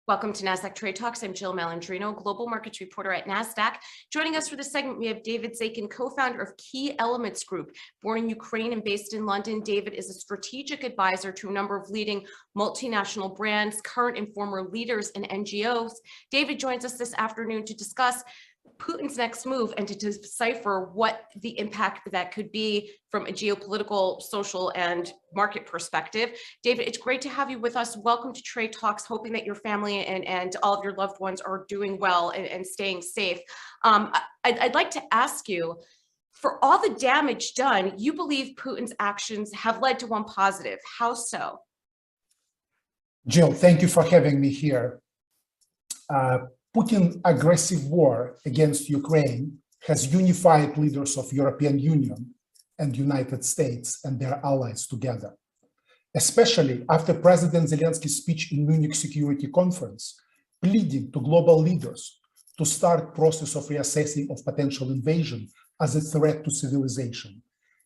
Welcome to Nasdaq Trade Talks. I'm Jill Malandrino, global markets reporter at Nasdaq. Joining us for this segment, we have David Zaikin, co-founder of Key Elements Group. Born in Ukraine and based in London, David is a strategic advisor to a number of leading multinational brands, current and former leaders and NGOs. David joins us this afternoon to discuss Putin's next move and to decipher what the impact that could be from a geopolitical, social, and market perspective. David, it's great to have you with us. Welcome to Trade Talks, hoping that your family and all of your loved ones are doing well and staying safe. I'd like to ask you, for all the damage done, you believe Putin's actions have led to one positive. How so? Jill, thank you for having me here. Putin's aggressive war against Ukraine has unified leaders of European Union and United States and their allies together, especially after President Zelensky's speech in Munich Security Conference, pleading to global leaders to start process of reassessing of potential invasion as a threat to civilization.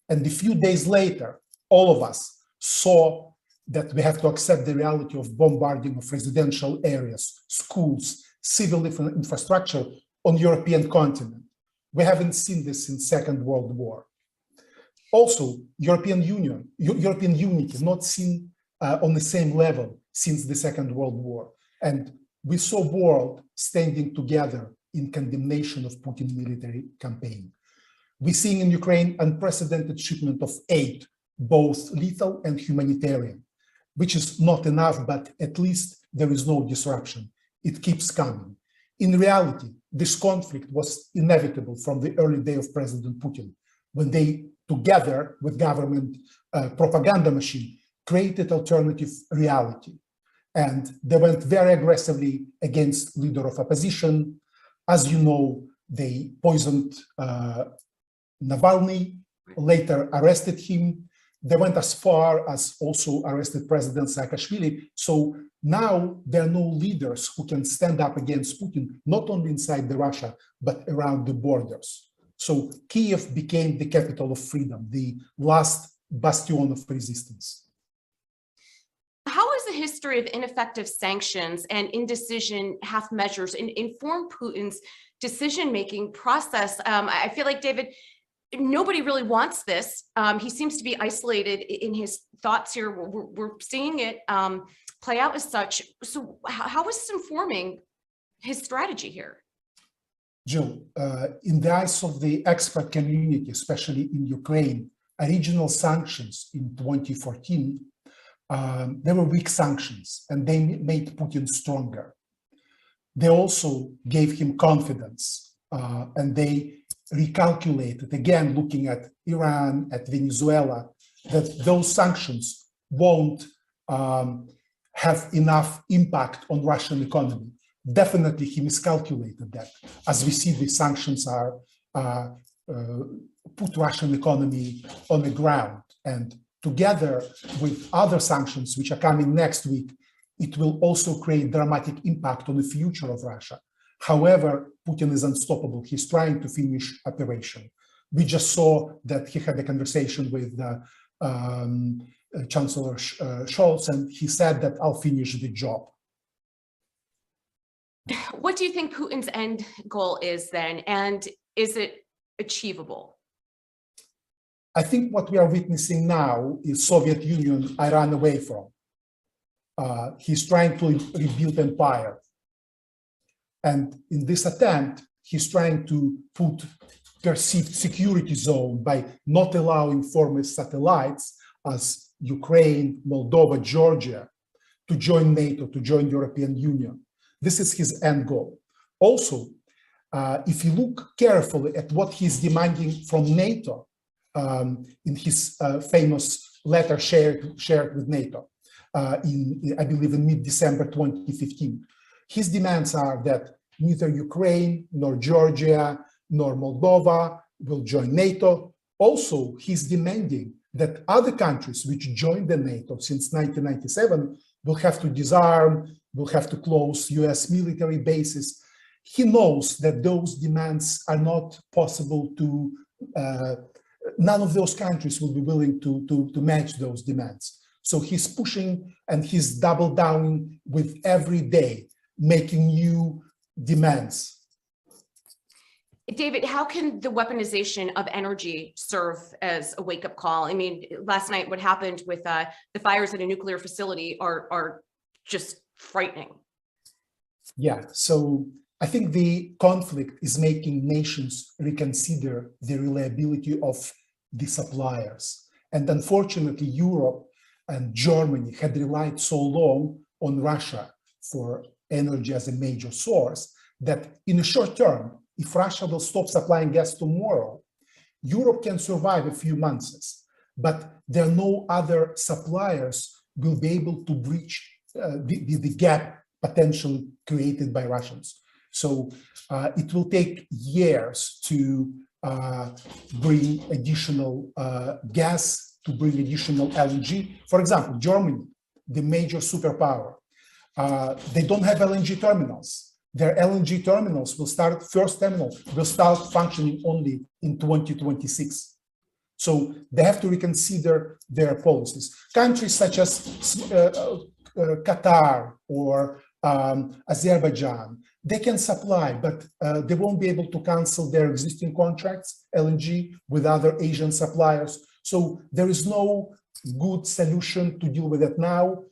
And a few days later, all of us saw that we have to accept the reality of bombarding of residential areas, schools, civil infrastructure on European continent. We haven't seen this since Second World War. Also, European unity is not seen on the same level since the Second World War. And we saw world standing together in condemnation of Putin's military campaign. We're seeing in Ukraine unprecedented shipment of aid, both lethal and humanitarian, which is not enough, but at least there is no disruption. It keeps coming. In reality, this conflict was inevitable from the early day of President Putin, when they, together with government propaganda machine, created alternative reality. And they went very aggressively against leader of opposition. As you know, they poisoned Navalny, later arrested him. They went as far as also arrested President Saakashvili. So now there are no leaders who can stand up against Putin, not only inside the Russia, but around the borders. So Kiev became the capital of freedom, the last bastion of resistance. How has the history of ineffective sanctions and indecision half measures informed Putin's decision-making process? I feel like, David, nobody really wants this. He seems to be isolated in his thoughts here. We're seeing it play out as such. So how is this informing his strategy here? Jill, in the eyes of the expert community, especially in Ukraine, original sanctions in 2014, they were weak sanctions and they made Putin stronger. They also gave him confidence and they recalculated, again, looking at Iran, at Venezuela, that those sanctions won't have enough impact on Russian economy. Definitely, he miscalculated that. As we see, the sanctions are put Russian economy on the ground. And together with other sanctions, which are coming next week, it will also create dramatic impact on the future of Russia. However, Putin is unstoppable. He's trying to finish operation. We just saw that he had a conversation with Chancellor Scholz, and he said that I'll finish the job. What do you think Putin's end goal is then, and is it achievable? I think what we are witnessing now is Soviet Union I ran away from. He's trying to rebuild empire. And in this attempt, he's trying to put perceived security zone by not allowing former satellites as Ukraine, Moldova, Georgia to join NATO, to join European Union. This is his end goal. Also, if you look carefully at what he's demanding from NATO in his famous letter shared with NATO I believe in mid-December 2015, his demands are that neither Ukraine, nor Georgia, nor Moldova will join NATO. Also, he's demanding that other countries which joined the NATO since 1997 will have to disarm, will have to close US military bases. he knows that those demands are not possible to, none of those countries will be willing to match those demands. So he's pushing and he's double down with every day, making new demands. David, how can the weaponization of energy serve as a wake-up call? I mean, last night, what happened with the fires at a nuclear facility are just frightening. Yeah, so I think the conflict is making nations reconsider the reliability of the suppliers. And unfortunately, Europe and Germany had relied so long on Russia for energy as a major source that in the short term, if Russia will stop supplying gas tomorrow, Europe can survive a few months, but there are no other suppliers will be able to breach the gap potentially created by Russians. So it will take years to bring additional gas, to bring additional LNG. For example, Germany, the major superpower, they don't have LNG terminals. Their LNG terminals will start, first terminal will start functioning only in 2026. So they have to reconsider their policies. Countries such as Qatar or Azerbaijan, they can supply, but they won't be able to cancel their existing contracts, LNG, with other Asian suppliers. So there is no good solution to deal with it now.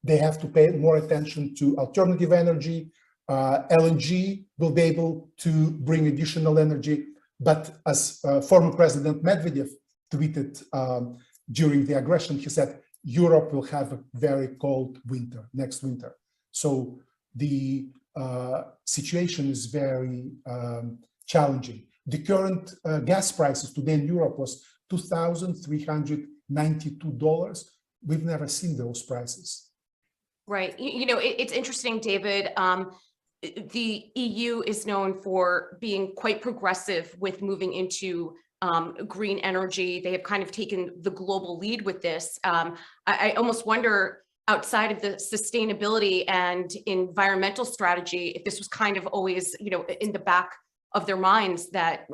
They have to pay more attention to alternative energy. LNG will be able to bring additional energy. But as former President Medvedev tweeted during the aggression, he said, Europe will have a very cold winter, next winter. So the situation is very challenging. The current gas prices today in Europe was $2,392. We've never seen those prices. Right. You know, it's interesting, David. The EU is known for being quite progressive with moving into green energy. They have kind of taken the global lead with this. I almost wonder, outside of the sustainability and environmental strategy, if this was kind of always, you know, in the back of their minds, that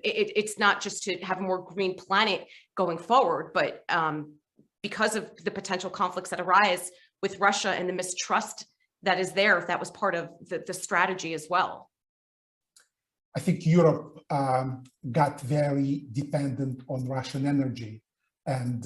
it's not just to have a more green planet going forward, but because of the potential conflicts that arise with Russia and the mistrust that is there, if that was part of the strategy as well. I think Europe got very dependent on Russian energy, and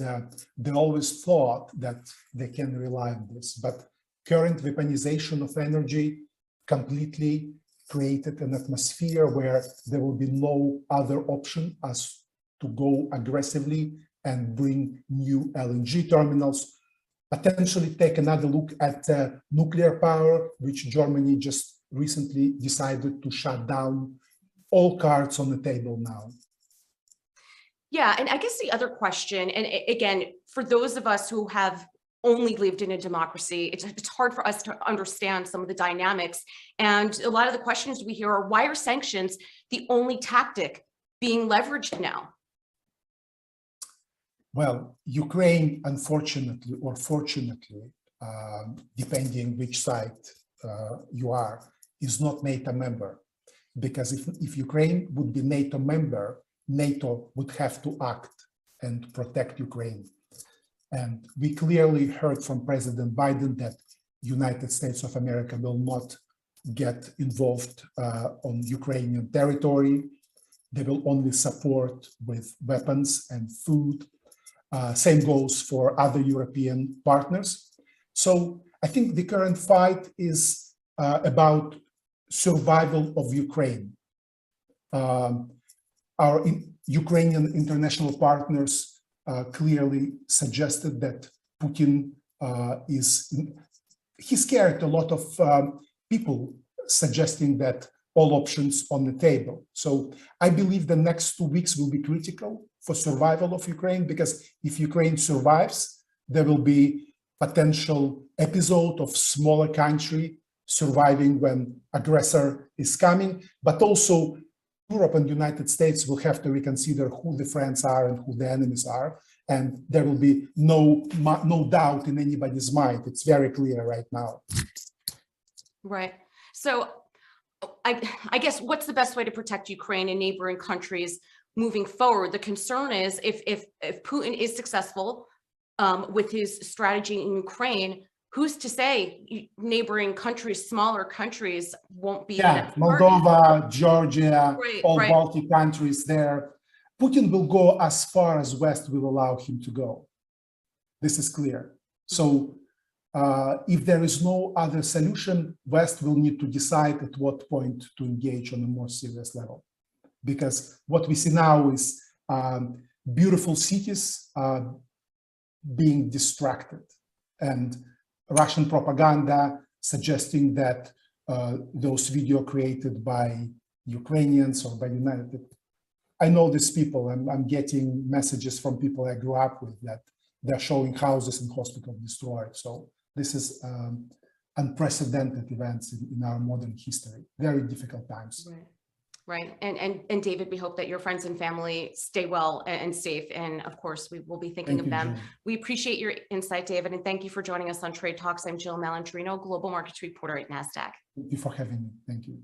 they always thought that they can rely on this. But current weaponization of energy completely created an atmosphere where there will be no other option as to go aggressively and bring new LNG terminals, potentially take another look at nuclear power, which Germany just recently decided to shut down. All cards on the table now. Yeah, and I guess the other question, and again, for those of us who have only lived in a democracy, it's hard for us to understand some of the dynamics. And a lot of the questions we hear are, why are sanctions the only tactic being leveraged now? Well, Ukraine, unfortunately or fortunately, depending which side you are, is not NATO member. Because if Ukraine would be NATO member, NATO would have to act and protect Ukraine. And we clearly heard from President Biden that United States of America will not get involved on Ukrainian territory. They will only support with weapons and food. Same goes for other European partners. So I think the current fight is about survival of Ukraine. Our Ukrainian international partners clearly suggested that Putin he scared a lot of people, suggesting that all options on the table. So I believe the next 2 weeks will be critical for survival of Ukraine, because if Ukraine survives, there will be potential episode of smaller country surviving when aggressor is coming, but also Europe and United States will have to reconsider who the friends are and who the enemies are. And there will be no doubt in anybody's mind. It's very clear right now. Right. So I guess what's the best way to protect Ukraine and neighboring countries moving forward? The concern is if Putin is successful with his strategy in Ukraine, who's to say neighboring countries, smaller countries, won't be? Yeah, Moldova, Georgia, all right. Baltic countries there. Putin will go as far as West will allow him to go. This is clear. So if there is no other solution, West will need to decide at what point to engage on a more serious level. Because what we see now is beautiful cities being distracted, and Russian propaganda suggesting that those videos created by Ukrainians or by United. I know these people, I'm getting messages from people I grew up with that they're showing houses and hospitals destroyed. So this is unprecedented events in our modern history. Very difficult times. Right. And David, we hope that your friends and family stay well and safe. And of course, we will be thinking of them. We appreciate your insight, David, and thank you for joining us on Trade Talks. I'm Jill Malandrino, Global Markets Reporter at Nasdaq. Thank you for having me. Thank you.